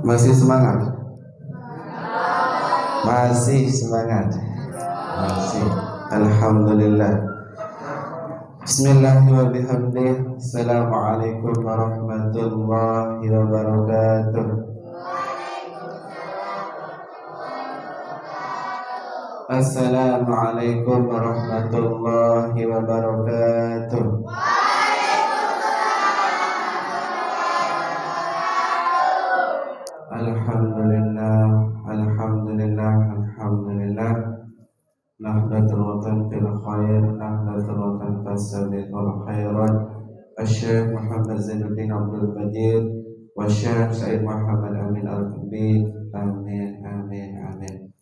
Masih semangat? Masih semangat? Masih. Alhamdulillah. Bismillahirrahmanirrahim. Assalamualaikum warahmatullahi wabarakatuh. Assalamualaikum warahmatullahi wabarakatuh. Alhamdulillah, alhamdulillah, alhamdulillah. Nahdlatul watan fil khair, nahdlatul watan fasabiqul khairat. Asy-Syaikh Muhammad Zainuddin Abdul Majid wa Syekh Said Muhammad Amin Al-Kubi. Amin, amin, amin.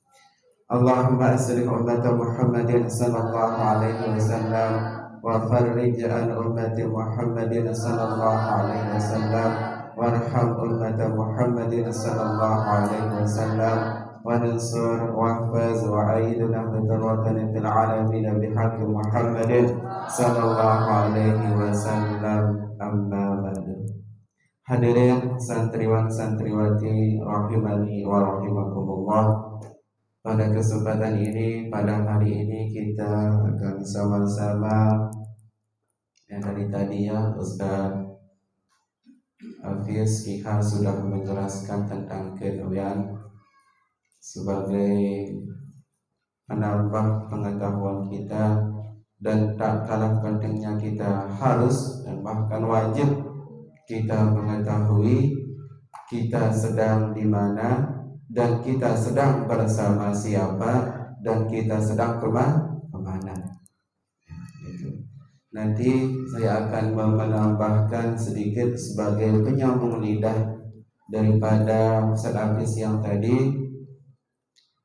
Allahumma aslih ummata Muhammadin sallallahu alaihi wasallam wa farrij an ummati Muhammadin sallallahu alaihi wasallam warham ummata Muhammadin sallallahu alaihi wasallam wa nansur wahfaz wa aid nahdlatul watan fil alamin bihaqqi Muhammadin sallallahu alaihi wasallam. Amma ba'du. Hadirin santriwan santriwati rahimani wa rahimakumullah. Pada kesempatan ini, pada hari ini kita akan sama-sama yang dari tadi ya Ustaz Hafiz Kiha sudah menjelaskan tentang kedoyan sebagai menambah pengetahuan kita, dan tak kalah pentingnya kita harus dan bahkan wajib kita mengetahui kita sedang di mana dan kita sedang bersama siapa dan kita sedang kemana. Nanti saya akan menambahkan sedikit sebagai penyambung lidah daripada Ustaz Hafiz yang tadi,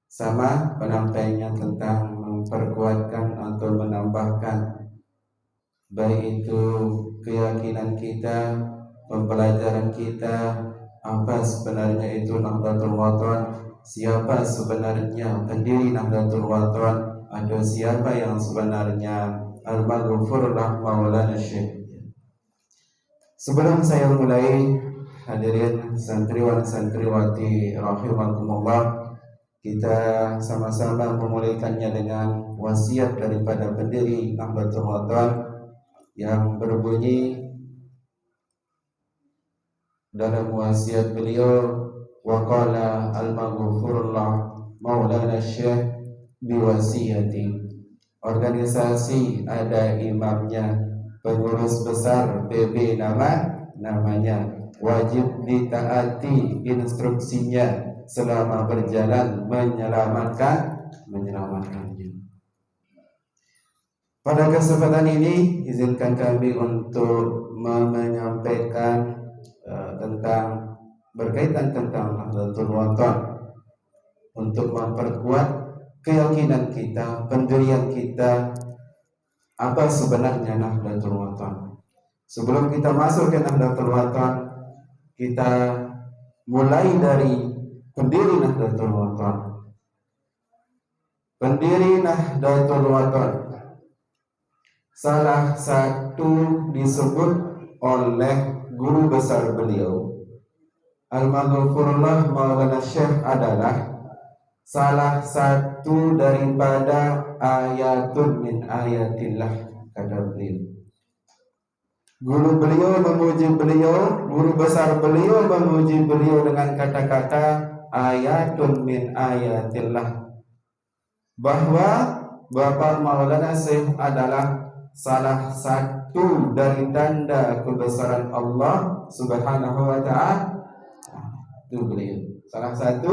sama penyampaiannya tentang memperkuatkan atau menambahkan baik itu keyakinan kita, pembelajaran kita, apa sebenarnya itu Nahdlatul Watan, siapa sebenarnya pendiri Nahdlatul Watan, atau siapa yang sebenarnya Al-Maghfurullah Maulana Syekh. Sebelum saya mulai, hadirin santriwan santriwati rahimakumullah, kita sama-sama memulaikannya dengan wasiat daripada pendiri Nahdlatul Watan yang berbunyi dalam wasiat beliau, waqala al-maghfurullah maulana syekh biwasiyati. Organisasi ada imamnya, pengurus besar PB namanya, wajib ditaati instruksinya selama berjalan menyelamatkannya. Pada kesempatan ini izinkan kami untuk menyampaikan tentang berkaitan tentang Nahdlatul Watan untuk memperkuat keyakinan kita, pendirian kita, apa sebenarnya Nahdlatul Watan. Sebelum kita masuk ke Nahdlatul Watan, kita mulai dari pendiri Nahdlatul Watan. Pendiri Nahdlatul Watan salah satu disebut oleh guru besar beliau, Al-Maghfurullah Maulana Syekh adalah salah satu daripada ayatun min ayatillah, kata beliau. Guru besar beliau memuji beliau dengan kata-kata ayatun min ayatillah, bahwa Bapak Maulana Syekh adalah salah satu dari tanda kebesaran Allah Subhanahu wa ta'ala. Itu beliau, salah satu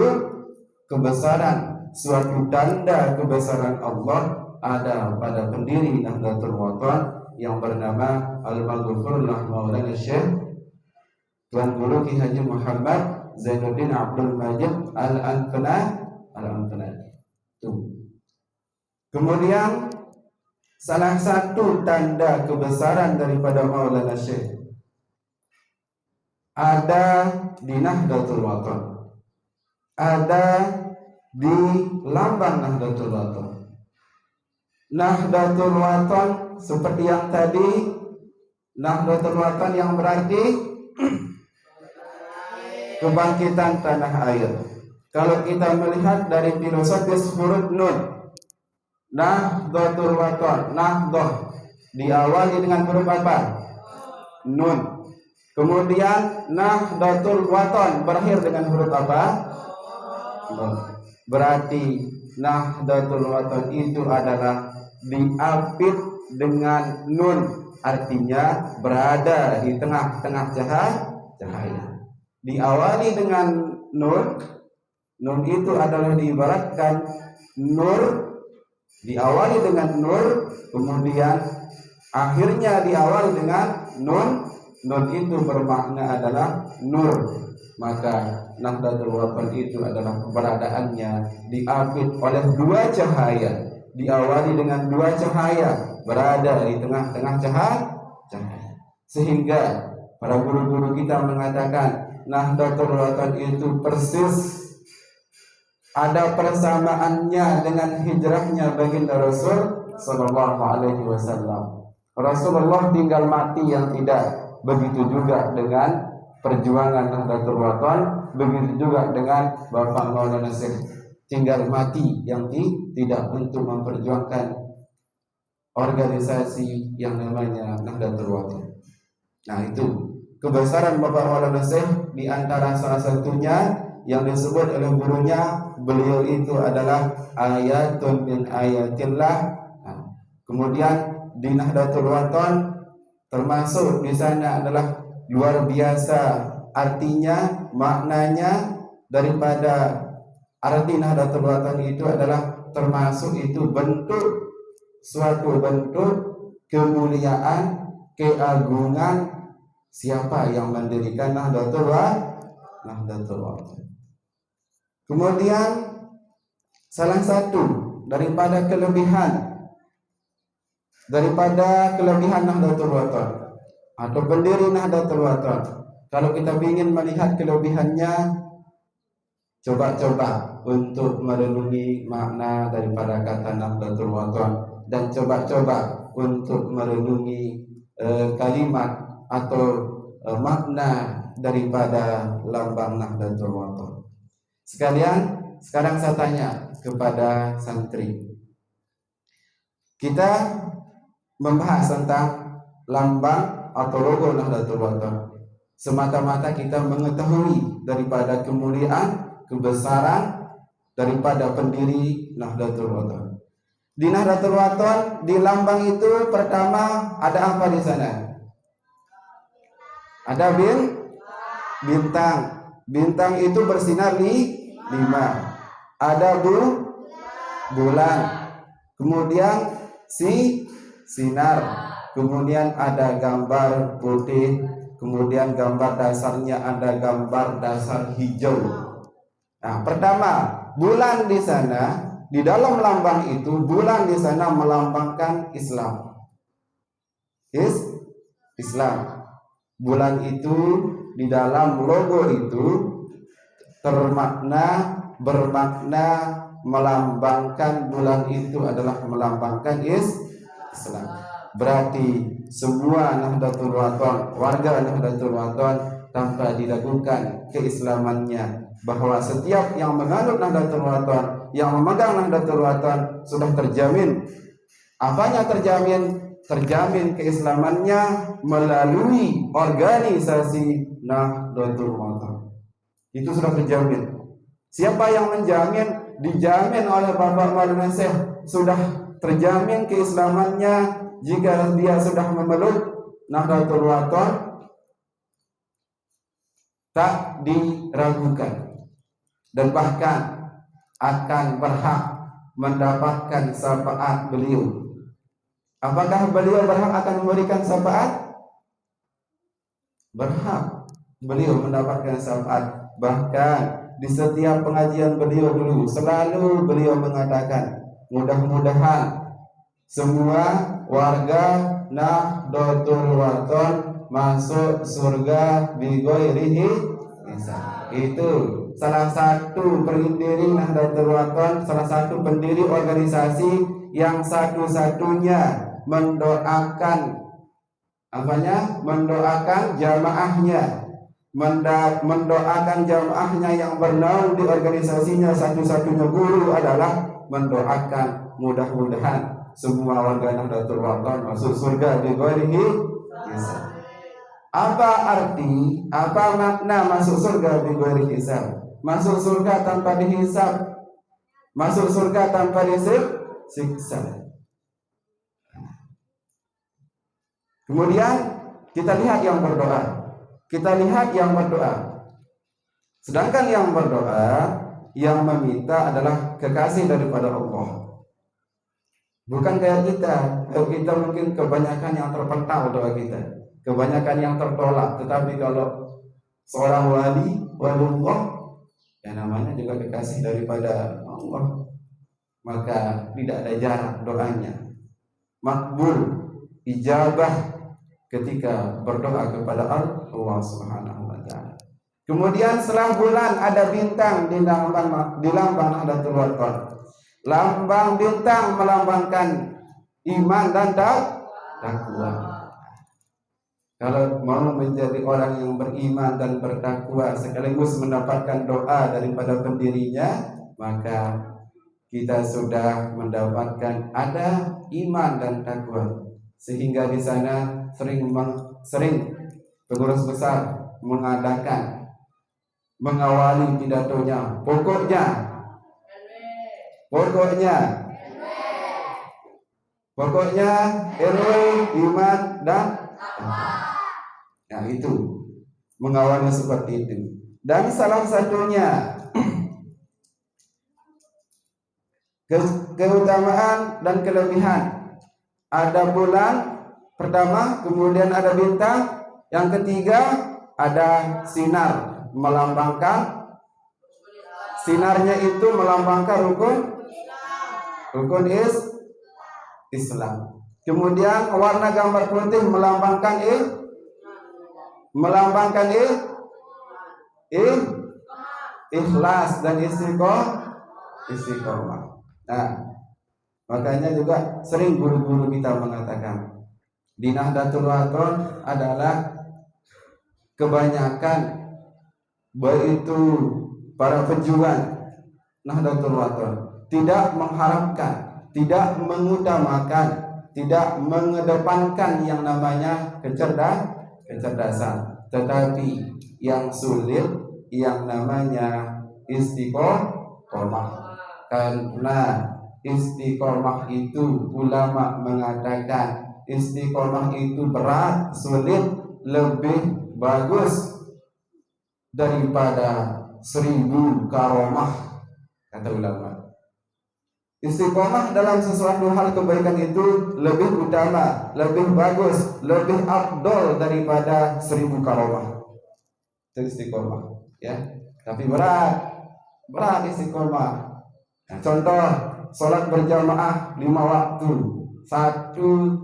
kebesaran, suatu tanda kebesaran Allah ada pada pendiri Nahdlatul Watan yang bernama Al-Maghfurullah Maulana Syekh Tuan Guru Ki Haji Muhammad Zainuddin Abdul Majid Al-Anfani. Kemudian salah satu tanda kebesaran daripada Maulana Syekh ada di Nahdlatul Watan, ada di lambang Nahdlatul Watan. Nahdlatul Wathon seperti yang tadi. Nahdlatul Wathon yang berarti kebangkitan tanah air. Kalau kita melihat dari filosofis huruf nun, Nahdlatul Wathon, nahdoh diawali dengan huruf apa? Nun. Kemudian Nahdlatul Wathon berakhir dengan huruf apa? Nun. Berarti Nahdlatul Wathon itu adalah diapit dengan nun, artinya berada di tengah-tengah cahaya. Diawali dengan nun. Nun itu adalah diibaratkan nur, diawali dengan nur, kemudian akhirnya diawali dengan nun. Nun itu bermakna adalah nur. Maka Nahdlatul Wathon itu adalah keberadaannya diapit oleh dua cahaya, diawali dengan dua cahaya, berada di tengah-tengah cahaya. Sehingga para guru-guru kita mengatakan Nahdlatul Wathon itu persis ada persamaannya dengan hijrahnya baginda Rasul Sallallahu Alaihi Wasallam. Rasulullah tinggal mati yang tidak, begitu juga dengan perjuangan Nahdlatul Wathon, begitu juga dengan Bapak Maulana Syekh tinggal mati yang tidak untuk memperjuangkan organisasi yang namanya Nahdlatul Wathon. Nah, itu kebesaran Bapak Maulana Syekh, di antara salah satunya yang disebut oleh gurunya, beliau itu adalah ayatun min ayatillah. Nah, kemudian di Nahdlatul Wathon termasuk di sana adalah luar biasa artinya, maknanya daripada arti Nahdlatul Wathon itu adalah termasuk itu bentuk, suatu bentuk kemuliaan, keagungan siapa yang mendirikan Nahdlatul Wathon. Kemudian salah satu daripada kelebihan Nahdlatul Wathon atau pendiri Nahdlatul Wathon, kalau kita ingin melihat kelebihannya, coba-coba untuk merenungi makna daripada kata Nahdlatul Wathon, dan coba-coba untuk merenungi kalimat atau makna daripada lambang Nahdlatul Wathon. Sekalian, sekarang saya tanya kepada santri, kita membahas tentang lambang atau logo Nahdlatul Wathon semata-mata kita mengetahui daripada kemuliaan, kebesaran daripada pendiri Nahdlatul Wathon. Di Nahdlatul Wathon, di lambang itu pertama ada apa di sana? Ada bintang. Bintang itu bersinar di 5. Ada bulan. Kemudian sinar. Kemudian ada gambar putih. Kemudian gambar dasarnya ada gambar dasar hijau. Nah, pertama, bulan di sana, di dalam lambang itu, bulan di sana melambangkan Islam. Islam. Bulan itu di dalam logo itu bermakna melambangkan, bulan itu adalah melambangkan Islam. Berarti semua Nahdlatul Wathon, warga Nahdlatul Wathon tanpa diragukan keislamannya, bahwa setiap yang menganut Nahdlatul Wathon, yang memegang Nahdlatul Wathon sudah terjamin. Apanya terjamin? Terjamin keislamannya melalui organisasi Nahdlatul Wathon. Itu sudah terjamin. Siapa yang menjamin? Dijamin oleh Bapak Maulana Syekh. Sudah terjamin keislamannya jika dia sudah memeluk Nahdlatul Wathon, tak diragukan, dan bahkan akan berhak mendapatkan syafaat beliau. Apakah beliau berhak akan memberikan syafaat? Berhak beliau mendapatkan syafaat. Bahkan di setiap pengajian beliau dulu selalu beliau mengatakan, mudah-mudahan semua warga Nahdlatul Wathon masuk surga bighairi hisab. Itu salah satu pendiri Nahdlatul Wathon, salah satu pendiri organisasi yang satu-satunya mendoakan mendoakan jamaahnya, mendoakan jamaahnya yang bernaung di organisasinya. Satu-satunya guru adalah mendoakan mudah-mudahan semua warga Nahdlatul Wathon masuk surga bighairi hisab. Apa makna masuk surga bighairi hisab? Masuk surga tanpa dihisab, masuk surga tanpa disiksa. Kemudian kita lihat yang berdoa. Sedangkan yang berdoa, yang meminta adalah kekasih daripada Allah. Bukan kayak kita. Kita mungkin kebanyakan yang terpental doa kita, kebanyakan yang tertolak. Tetapi kalau seorang waliullah, yang namanya juga kekasih daripada Allah, maka tidak ada jarak doanya. Makbul, ijabah ketika berdoa kepada Allah Subhanahu wa taala. Kemudian setelah bulan ada bintang di lambang Nahdlatul Wathon. Lambang bintang melambangkan iman dan takwa. Kalau mau menjadi orang yang beriman dan bertakwa sekaligus mendapatkan doa daripada pendirinya, maka kita sudah mendapatkan ada iman dan takwa. Sehingga di sana sering pengurus besar mengawali pidatonya, pokoknya RW, iman dan takwa. Nah, itu mengawali seperti itu. Dan salah satunya keutamaan dan kelebihan. Ada bulan pertama, kemudian ada bintang, yang ketiga ada sinar, melambangkan sinarnya itu melambangkan rukun Islam. Kemudian warna gambar putih melambangkan ikhlas dan istiqomah. Nah, makanya juga sering guru-guru kita mengatakan di Nahdlatul Wathon adalah kebanyakan baik itu para pejuang Nahdlatul Wathon tidak mengharapkan, tidak mengutamakan, tidak mengedepankan yang namanya kecerdasan, tetapi yang sulit yang namanya istiqomah. Karena istiqomah itu ulama mengatakan istiqomah itu berat, sulit, lebih bagus daripada 1000 karomah, kata ulama. Istiqomah dalam sesuatu hal kebaikan itu lebih utama, lebih bagus, lebih afdol daripada 1000 karomah. Itu istiqomah, ya. Tapi berat istiqomah. Nah, contoh sholat berjamaah 5 waktu, 1,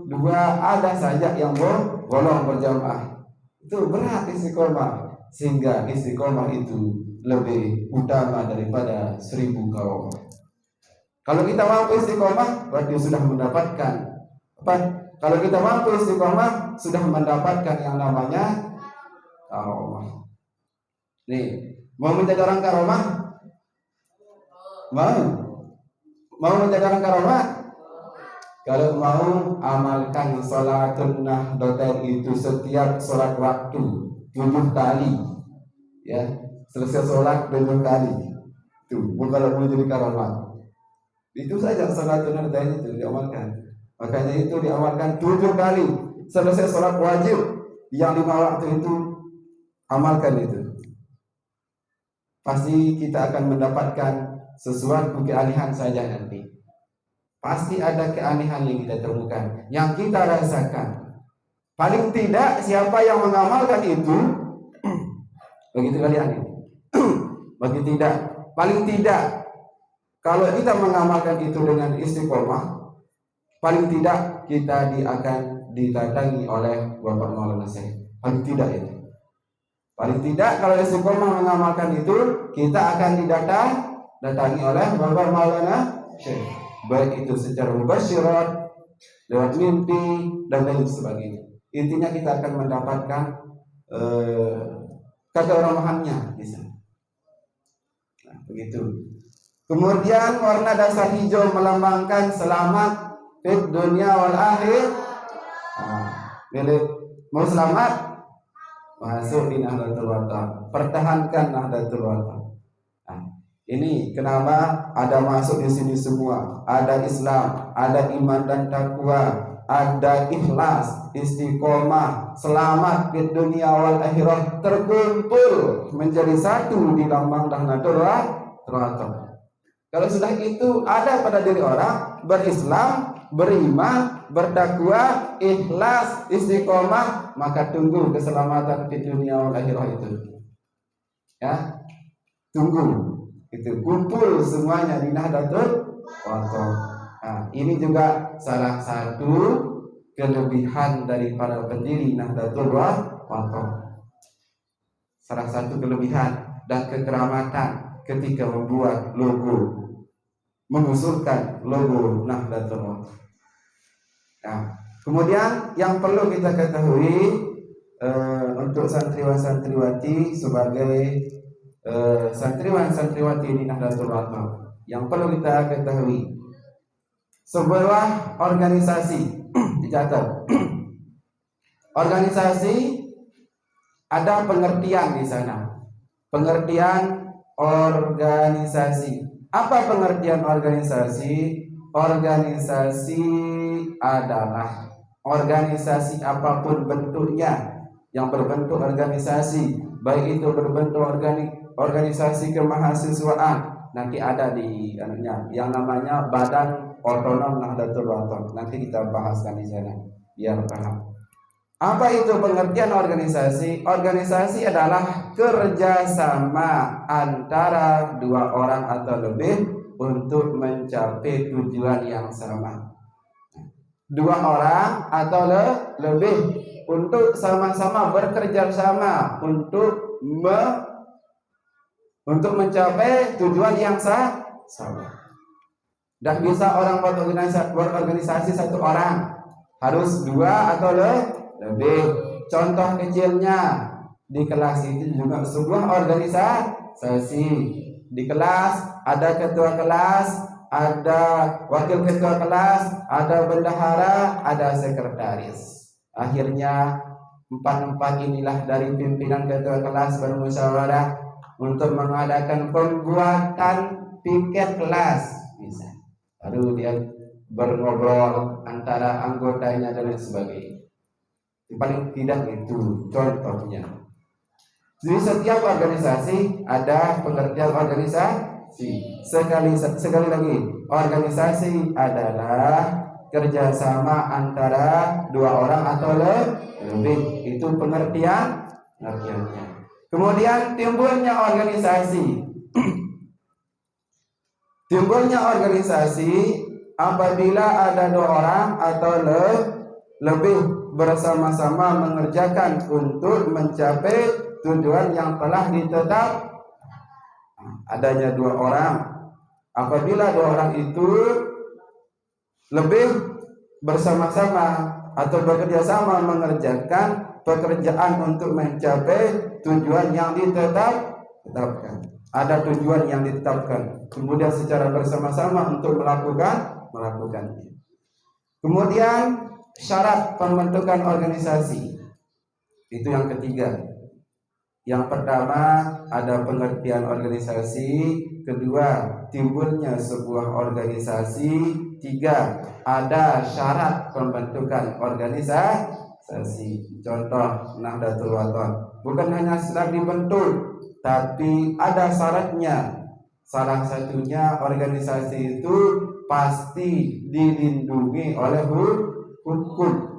2 ada saja yang bolong berjamaah. Itu berat istiqomah, sehingga istiqomah itu lebih utama daripada 1000 karomah. Kalau kita mampu istiqomah, berarti sudah mendapatkan apa? Kalau kita mampu istiqomah, sudah mendapatkan yang namanya karomah. Nih, mau menjadi orang karomah? Mau menjadi orang karomah? Kalau mau, amalkan sholatun Nahdlatul itu setiap sholat waktu 7 kali, ya. Selesai sholat 7 kali. Tuh, kalau mau jadi karomah, itu saja sholatun Nahdlatul itu diamalkan. Makanya itu diamalkan 7 kali. Selesai sholat wajib yang 5 waktu itu, amalkan itu. Pasti kita akan mendapatkan sesuatu keanehan saja nanti. Pasti ada keanehan yang kita temukan, yang kita rasakan. Paling tidak siapa yang mengamalkan itu begitu kalian ini. Bagi tidak, paling tidak kalau kita mengamalkan itu dengan istiqomah, paling tidak kita akan didatangi oleh Bapak Maulana Syekh. Paling tidak itu. Paling tidak kalau istiqomah mengamalkan itu, kita akan didatangi oleh Bapak Maulana Syekh. baik itu secara mubasyirat, lewat mimpi dan lain sebagainya. Intinya kita akan mendapatkan kekeromahannya di sana. Nah, begitu. Kemudian warna dasar hijau melambangkan selamat di dunia wal akhir. Mau selamat, masuk di Nahdlatul Wathon, pertahankan Nahdlatul Wathon. Nah, ini kenapa ada masuk di sini semua. Ada Islam, ada iman dan takwa, ada ikhlas, istiqomah, selamat di dunia wal akhirah, terkumpul menjadi satu di lambang Nahdlatul Wathon. Kalau sudah itu ada pada diri orang, berislam, beriman, bertakwa, ikhlas, istiqomah, maka tunggu keselamatan di dunia wal akhirah itu. Ya, tunggu. Itu kumpul semuanya di Nahdlatul Wathon. Nah, ini juga salah satu kelebihan dari para pendiri Nahdlatul Wathon. Salah satu kelebihan dan kekeramatan ketika membuat logo, mengusulkan logo Nahdlatul Wathon. Nah, kemudian yang perlu kita ketahui untuk santriwan-santriwati sebagai santriwan-santriwati di Nahdlatul Wathon, yang perlu kita ketahui, sebuah organisasi dicatat. Organisasi ada pengertian di sana. Pengertian organisasi. Apa pengertian organisasi? Organisasi adalah organisasi apapun bentuknya yang berbentuk organisasi, baik itu berbentuk organisasi kemahasiswaan, nanti ada di yang namanya Badan Otonom Nahdlatul Wathon. Nanti kita bahaskan di sana biar paham. Apa itu pengertian organisasi? Organisasi adalah kerjasama antara dua orang atau lebih untuk mencapai tujuan yang sama. Dua orang atau lebih untuk sama-sama bekerja sama untuk mencapai tujuan yang sama. Dan bisa orang berorganisasi satu orang, harus dua atau lebih. Contoh kecilnya di kelas itu juga sebuah organisasi. Di kelas ada ketua kelas, ada wakil ketua kelas, ada bendahara, ada sekretaris. Akhirnya empat inilah dari pimpinan ketua kelas bermusyawarah untuk mengadakan pembuatan piket kelas. Bisa. Lalu dia berngobrol antara anggotanya dan lain sebagainya. Paling tidak itu contohnya. Di setiap organisasi ada pengertian organisasi. Sekali lagi, organisasi adalah kerjasama antara dua orang atau lebih. Itu pengertiannya. Kemudian timbulnya organisasi. Timbulnya organisasi apabila ada dua orang atau lebih bersama-sama mengerjakan untuk mencapai tujuan yang telah ditetap. Adanya dua orang, apabila dua orang itu lebih bersama-sama atau bekerja sama mengerjakan pekerjaan untuk mencapai tujuan yang ditetapkan. Ada tujuan yang ditetapkan, kemudian secara bersama-sama untuk melakukannya. Kemudian syarat pembentukan organisasi itu yang ketiga. Yang pertama ada pengertian organisasi, kedua timbulnya sebuah organisasi, tiga ada syarat pembentukan organisasi. Contoh Nahdlatul Wathon bukan hanya sedang dibentuk, tapi ada syaratnya. Salah satunya organisasi itu pasti dilindungi oleh hukum.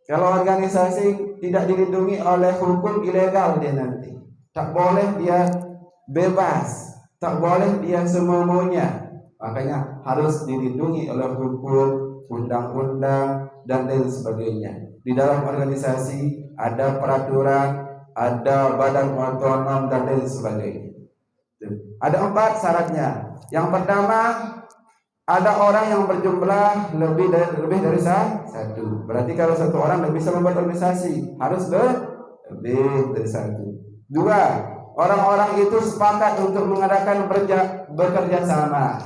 Kalau organisasi tidak dilindungi oleh hukum, ilegal dia nanti. Tak boleh dia bebas, tak boleh dia semau-maunya. Makanya harus dilindungi oleh hukum, undang-undang dan lain sebagainya. Di dalam organisasi ada peraturan, ada badan otonom dan lain sebagainya. Ada 4 syaratnya. Yang pertama, ada orang yang berjumlah lebih dari satu. Berarti kalau satu orang tidak bisa membuat organisasi, harus lebih dari satu. Dua, orang-orang itu sepakat untuk mengadakan bekerja sama.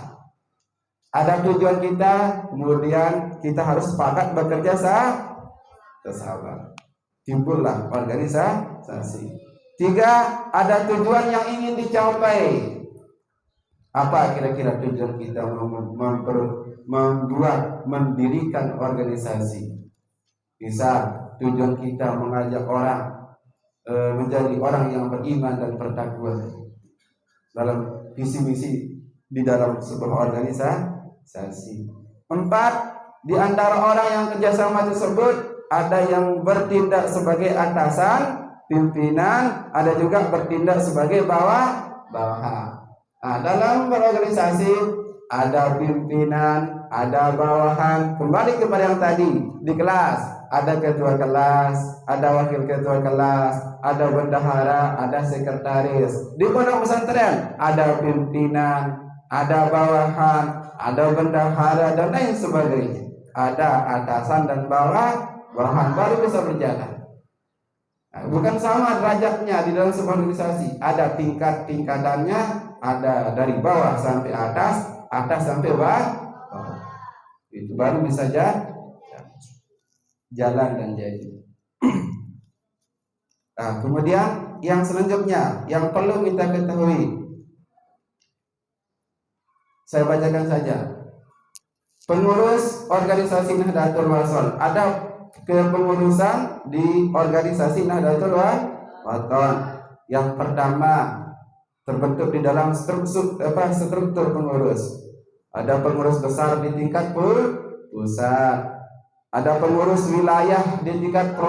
Ada tujuan kita, kemudian kita harus sepakat bekerja sama. Timbullah organisasi. Tiga, ada tujuan yang ingin dicapai. Apa kira-kira tujuan kita mendirikan organisasi? Bisa tujuan kita mengajak orang menjadi orang yang beriman dan bertakwa dalam visi misi di dalam sebuah organisasi. Empat, di antara orang yang kerjasama tersebut ada yang bertindak sebagai atasan, pimpinan, ada juga bertindak sebagai bawahan. Nah, dalam berorganisasi ada pimpinan, ada bawahan. Kembali kepada yang tadi di kelas, ada ketua kelas, ada wakil ketua kelas, ada bendahara, ada sekretaris. Di pondok pesantren ada pimpinan, ada bawahan, ada bendahara dan lain sebagainya. Ada atasan dan bawahan baru bisa berjalan. Nah, bukan sama derajatnya di dalam sebuah organisasi. Ada tingkatannya. Ada dari bawah sampai atas sampai bawah. Itu baru bisa jalan dan jadi. Nah, kemudian yang selanjutnya yang perlu kita ketahui, saya bacakan saja. Pengurus organisasi Nahdlatul Wathon. Ada kepengurusan di organisasi Nahdlatul Wathon. Yang pertama, terbentuk di dalam struktur pengurus. Ada pengurus besar di tingkat pusat, ada pengurus wilayah di tingkat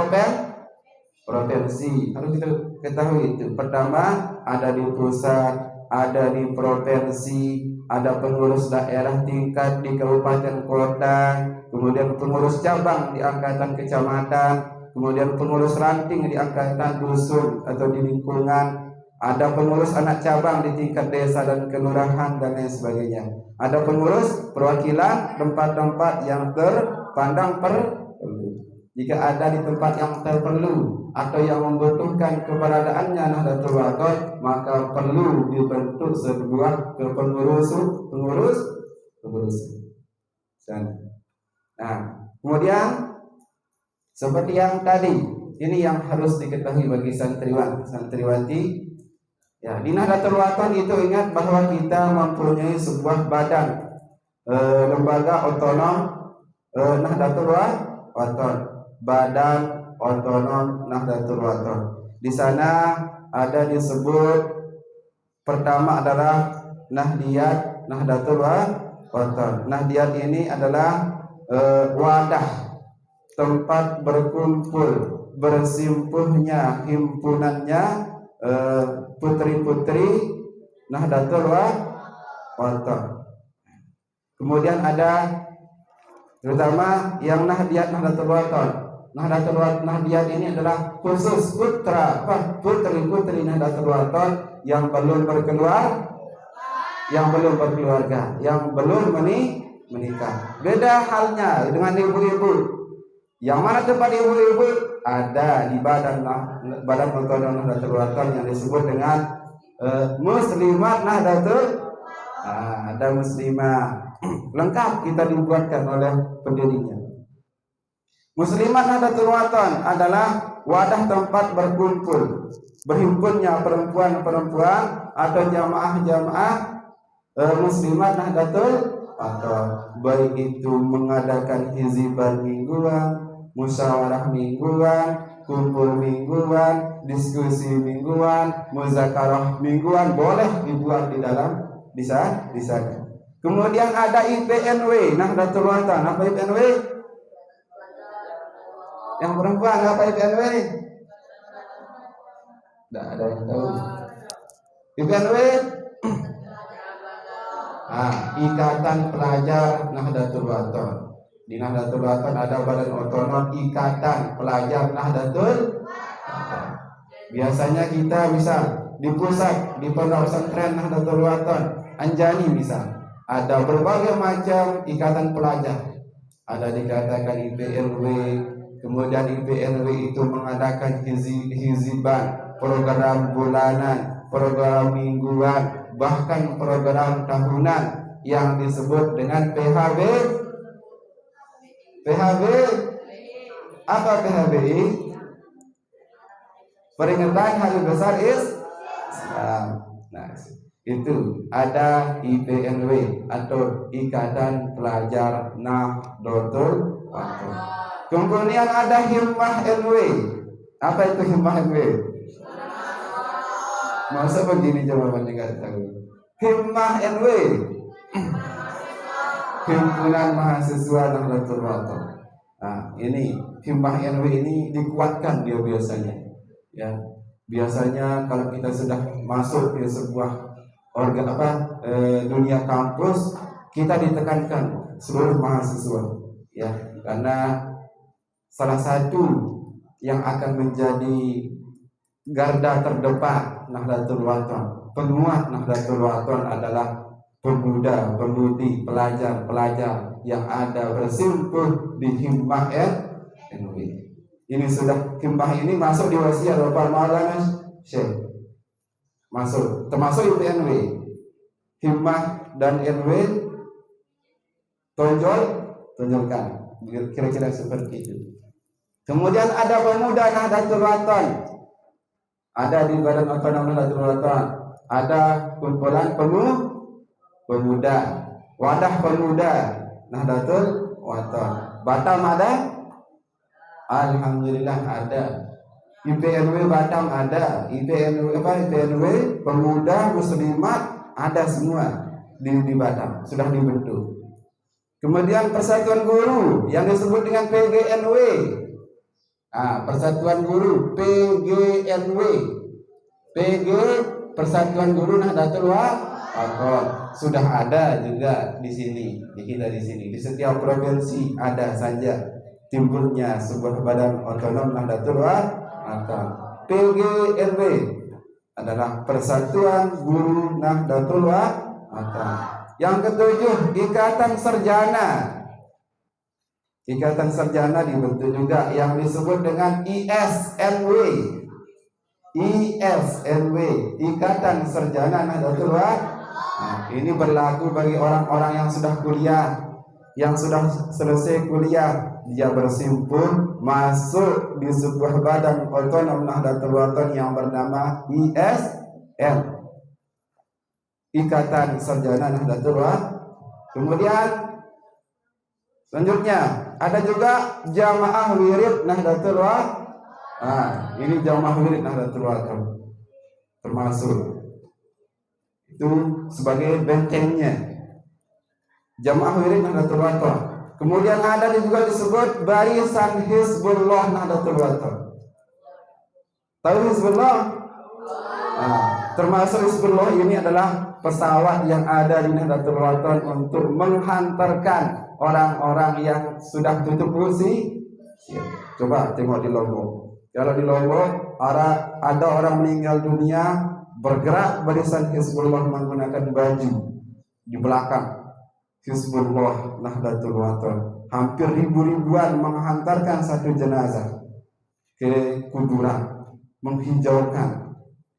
provinsi. Harus kita ketahui itu. Pertama, ada di pusat, ada di provinsi, ada pengurus daerah tingkat di kabupaten kota, kemudian pengurus cabang di angkatan kecamatan, kemudian pengurus ranting di angkatan dusun atau di lingkungan. Ada pengurus anak cabang di tingkat desa dan kelurahan dan lain sebagainya. Ada pengurus perwakilan tempat-tempat yang terpandang perlu. Jika ada di tempat yang terperlu atau yang membutuhkan keberadaannya Nahdlatul Wathon, maka perlu dibentuk sebuah kepengurusan. Nah, kemudian seperti yang tadi, ini yang harus diketahui bagi santriwati. Ya, di Nahdlatul Wathon itu ingat bahwa kita mempunyai sebuah badan lembaga otonom Nahdlatul Wathon, Badan Otonom Nahdlatul Wathon. Di sana ada disebut pertama adalah Nahdiyat Nahdlatul Wathon. Nahdiyat ini adalah wadah tempat berkumpul bersimpuhnya himpunannya putri-putri Nahdlatul Wathon. Kemudian ada terutama yang Nahdiyat Nahdlatul Wathon. Nahdiyat ini adalah khusus putri-putri Nahdlatul Wathon yang belum berkeluarga, yang belum menikah. Beda halnya dengan ibu-ibu. Yang mana tempat ibu-ibu ada di badan otonom Nahdlatul Wathon yang disebut dengan Muslimat Nahdlatul. Ada muslimah lengkap kita dibuatkan oleh pendirinya. Muslimat Nahdlatul Wathon adalah wadah tempat berkumpul berhimpunnya perempuan-perempuan atau jamaah-jamaah muslimat Nahdlatul Wathon, baik itu mengadakan hiziban mingguan, musyawarah mingguan, kumpul mingguan, diskusi mingguan, muzakarah mingguan, boleh dibuat di dalam di sana. Kemudian ada IPNW Nahdlatul Wathon. Apa IPNW? Yang perempuan apa IPNW? Tidak ada yang tahu. IPNW Ikatan Pelajar Nahdlatul Wathon. Di Nahdlatul Wathon ada badan otonom Ikatan Pelajar Nahdlatul Wathon. Biasanya kita bisa di pusat, di pondok pesantren Nahdlatul Wathon Anjani bisa. Ada berbagai macam ikatan pelajar. Ada dikatakan IPLW, kemudian IPLW itu mengadakan hiziban, program bulanan, program mingguan, bahkan program tahunan yang disebut dengan PHB. PHB apa PHBI? Peringatan Hari Besar Islam. Nah, itu ada IPNW atau Ikatan Pelajar Nahdlatul Ulama. Kemudian ada Himmah NW. Apa itu Himmah NW? Masa begini jawabannya nggak tahu. Himmah NW, Himpunan Mahasiswa Nahdlatul Ulama. Nah, ini Himmah NW ini dikuatkan dia biasanya. Ya, biasanya kalau kita sudah masuk ke sebuah dunia kampus, kita ditekankan seluruh mahasiswa, ya, karena salah satu yang akan menjadi garda terdepan Nahdlatul Ulama, penguat Nahdlatul Ulama adalah pemuda-pemudi, pelajar-pelajar yang ada bersimpuh di Himmah NW. Ini sudah Himmah ini masuk di wasiat Bapak Maulana Syekh. Masuk, termasuk IPNW, Himmah dan NW tonjolkan, kira-kira seperti itu. Kemudian ada pemuda Nahdlatul Ulama, ada di Badan Otonom Nahdlatul Ulama, ada kumpulan pemuda, wadah pemuda Nahdlatul Ulama. Batam ada, alhamdulillah ada. IPNW Batam ada, IPNW Pemuda Muslimat ada semua di Batam, sudah dibentuk. Kemudian Persatuan Guru yang disebut dengan PGNW. Persatuan Guru PGNW. PG Persatuan Guru Nahdlatul Ulama sudah ada juga di sini, di kita di sini. Di setiap provinsi ada saja timbulnya sebuah badan otonom Nahdlatul Ulama. PGNW adalah Persatuan Guru Nahdlatul Ulama. Yang ketujuh, Ikatan Sarjana. Ikatan Sarjana dibentuk juga yang disebut dengan ISNW. ISNW, Ikatan Sarjana Nahdlatul Ulama. Ini berlaku bagi orang-orang yang sudah kuliah, yang sudah selesai kuliah, dia bersimpul masuk di sebuah badan otonom Nahdlatul Ulama yang bernama ISN, Ikatan Sarjana Nahdlatul Ulama. Kemudian selanjutnya ada juga Jamaah Wirid Nahdlatul Ulama. Ini Jamaah Wirid Nahdlatul Ulama termasuk itu sebagai bentengnya Jamaah Wirid Nahdlatul Ulama. Kemudian ada juga disebut Barisan Hizbullah Nahdlatul Ulama. Tahu Hizbullah? Termasuk Hizbullah ini adalah pesawat yang ada di Nahdlatul Ulama untuk menghantarkan orang-orang yang sudah tutup usia. Coba tengok di Lombok. Kalau di Lombok ada orang meninggal dunia, bergerak Barisan Hizbullah menggunakan baju di belakang Hizbullah Nahdlatul Ulama, hampir ribuan menghantarkan satu jenazah ke kuburan, menghijaukan.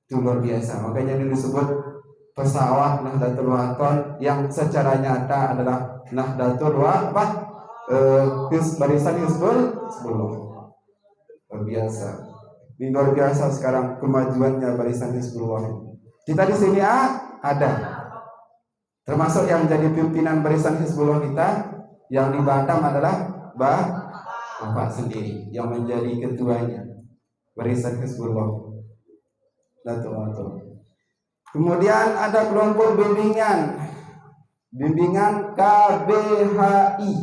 Itu luar biasa. Makanya ini disebut pesawat Nahdlatul Ulama yang secara nyata adalah Nahdlatul Ulama, Barisan Hizbullah. Luar biasa. Ini luar biasa sekarang kemajuannya Barisan Hizbullah. Kita di sini ada. Termasuk yang jadi pimpinan Barisan Hizbullah kita yang di Batam adalah Bapak sendiri yang menjadi ketuanya Barisan Hizbullah. Kemudian ada kelompok bimbingan KBHI.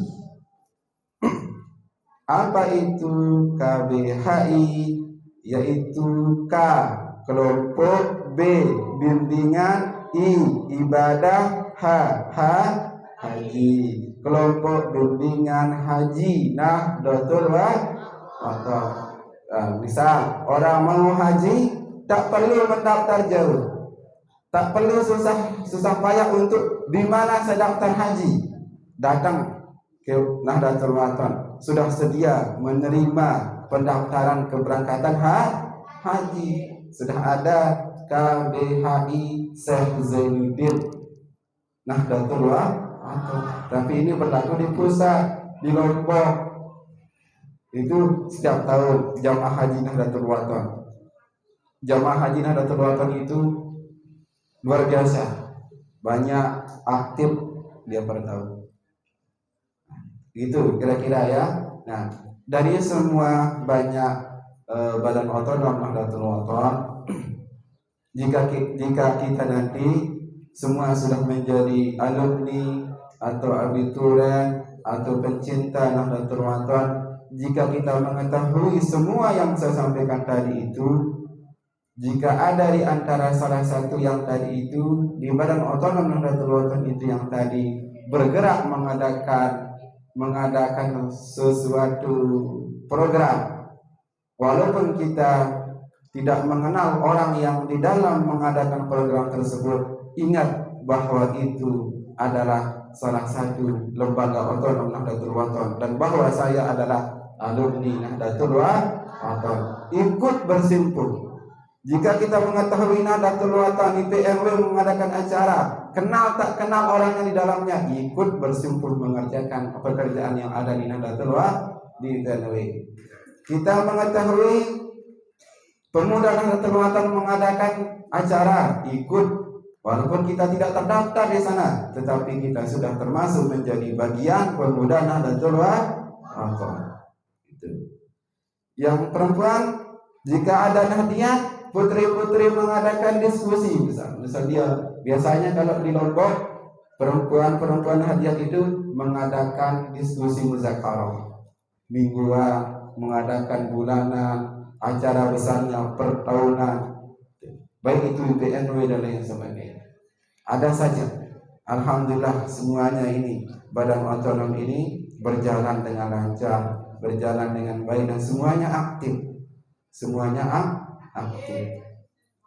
Apa itu KBHI? Yaitu K kelompok, B bimbingan, I ibadah, haji. Kelompok bimbingan haji Nahdlatul Ulama. Misal orang mau haji tak perlu mendaftar jauh, Tak perlu susah payah untuk di mana saya daftar haji. Datang ke Nahdlatul Wathon, sudah sedia menerima pendaftaran keberangkatan haji. Sudah ada KBHI Syekh Zainuddin Nahdlatul Wathon. Tapi ini berlaku di pusat, di Lombok. Itu setiap tahun jamaah haji Nahdlatul Wathon. Jamaah haji Nahdlatul Wathon itu luar biasa, banyak aktif dia per tahun. Itu kira-kira ya. Nah, dari semua banyak badan otonom Nahdlatul Wathon, jika kita nanti semua sudah menjadi alumni atau abiturien atau pencinta Nahdlatul Wathon, jika kita mengetahui semua yang saya sampaikan tadi itu, jika ada di antara salah satu yang tadi itu di badan otonom Nahdlatul Wathon itu yang tadi bergerak mengadakan sesuatu program, walaupun kita tidak mengenal orang yang di dalam mengadakan program tersebut, ingat bahwa itu adalah salah satu lembaga otonom Nahdlatul Wathon dan bahwa saya adalah alumni Nahdlatul Wathon. Ikut bersimpul. Jika kita mengetahui Nahdlatul Wathon IPMW mengadakan acara, kenal tak kenal orang yang di dalamnya, ikut bersimpul mengerjakan pekerjaan yang ada di Nahdlatul Wathon di IPMW. Kita mengetahui pemuda Nahdlatul Wathon mengadakan acara, ikut, walaupun kita tidak terdaftar di sana, tetapi kita sudah termasuk menjadi bagian pemuda Nahdlatul Wathon. Itu. Yang perempuan, jika ada Nahdiyah, putri-putri mengadakan diskusi, misal dia biasanya kalau di Lombok perempuan Nahdiyah itu mengadakan diskusi muzakarah mingguan, mengadakan bulanan, acara besarnya per tahunan, baik itu IPNW dan lain sebagainya. Ada saja. Alhamdulillah semuanya ini badan otonom ini berjalan dengan lancar, berjalan dengan baik dan semuanya aktif. Aktif.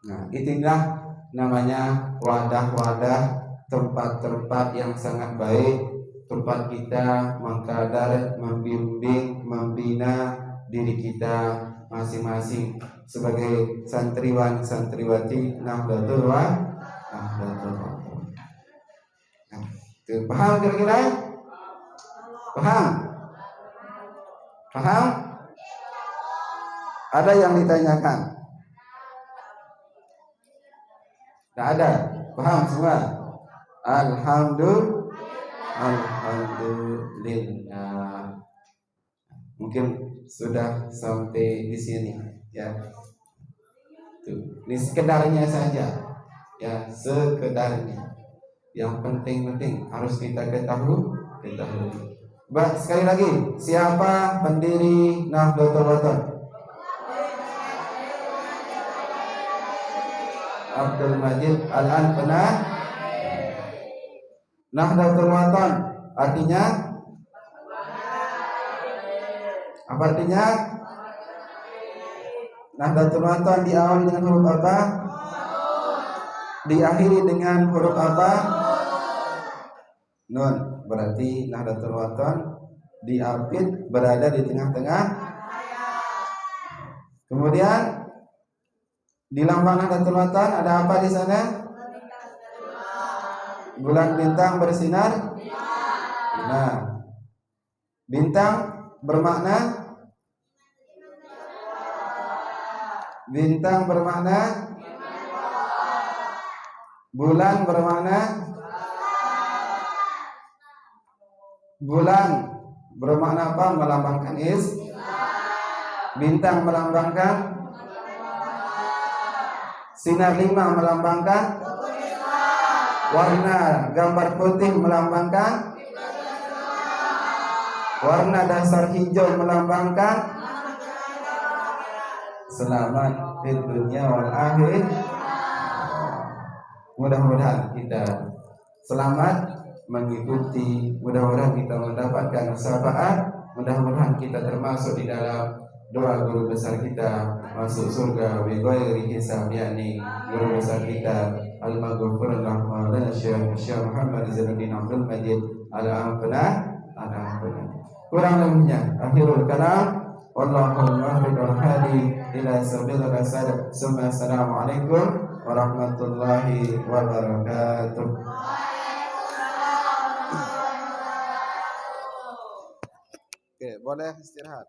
Nah, itulah namanya wadah-wadah, tempat-tempat yang sangat baik, tempat kita mengkader, membimbing, membina diri kita masing-masing sebagai santriwan santriwati Nahdlatul Wathon. Nah, paham kira-kira? Paham? Ada yang ditanyakan? Tidak ada. Paham semua? Alhamdulillah. Mungkin sudah sampai di sini ya. Tuh, ini sekedarnya saja. Ya, sekedarnya. Yang penting harus kita ketahui. Sekali lagi, siapa pendiri Nahdlatul Wathon? Abdul Majid Al-Anfana. Nahdlatul Wathon artinya apa artinya? Nahdlatul Wathon diawali dengan huruf apa? Diakhiri dengan huruf apa? Nun. Berarti Nahdlatul Wathon diapit berada di tengah-tengah. Kemudian di lambang Nahdlatul Wathon ada apa di sana? Bulan bintang bersinar. Nah, bintang bermakna bulan bermakna apa? Melambangkan bintang melambangkan sinar 5 melambangkan warna gambar putih melambangkan warna dasar hijau melambangkan selamat di dunia wal akhir. Mudah-mudahan kita selamat mengikuti, mudah-mudahan kita mendapatkan syafaat, mudah-mudahan kita termasuk di dalam doa guru besar kita masuk surga bi ghairi hisab, yakni guru besar kita al-maghfur lahu maulana Syekh Muhammad Zainuddin Abdul Majid al-Ampuna. Kurang lebihnya akhirul kalam, wallahu muwaffiq wal hadi ila sabilir rasyad. Assalamualaikum warahmatullahi wabarakatuh. Oke, boleh istirahat.